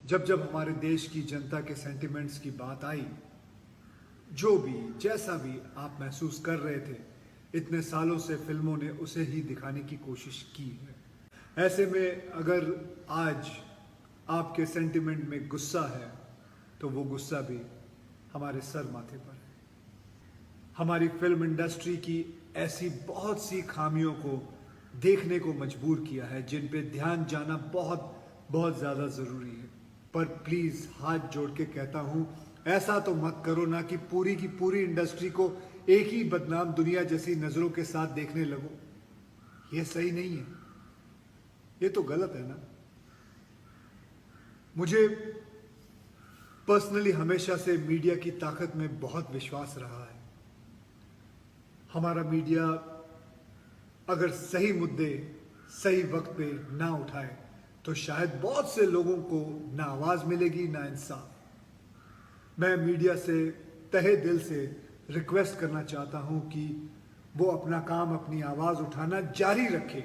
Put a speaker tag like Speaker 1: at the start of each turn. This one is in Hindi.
Speaker 1: जब जब हमारे देश की जनता के सेंटिमेंट्स की बात आई, जो भी जैसा भी आप महसूस कर रहे थे, इतने सालों से फिल्मों ने उसे ही दिखाने की कोशिश की है। ऐसे में अगर आज आपके सेंटिमेंट में गुस्सा है तो वो गुस्सा भी हमारे सर माथे पर है। हमारी फिल्म इंडस्ट्री की ऐसी बहुत सी खामियों को देखने को मजबूर किया है जिन पे ध्यान जाना बहुत बहुत ज़्यादा ज़रूरी है। पर प्लीज़ हाथ जोड़ के कहता हूँ, ऐसा तो मत करो ना कि पूरी की पूरी इंडस्ट्री को एक ही बदनाम दुनिया जैसी नज़रों के साथ देखने लगो। ये सही नहीं है, ये तो गलत है ना। मुझे पर्सनली हमेशा से मीडिया की ताकत में बहुत विश्वास रहा है। हमारा मीडिया अगर सही मुद्दे सही वक्त पे ना उठाए तो शायद बहुत से लोगों को ना आवाज मिलेगी ना इंसाफ। मैं मीडिया से तहे दिल से रिक्वेस्ट करना चाहता हूं कि वो अपना काम, अपनी आवाज उठाना जारी रखे।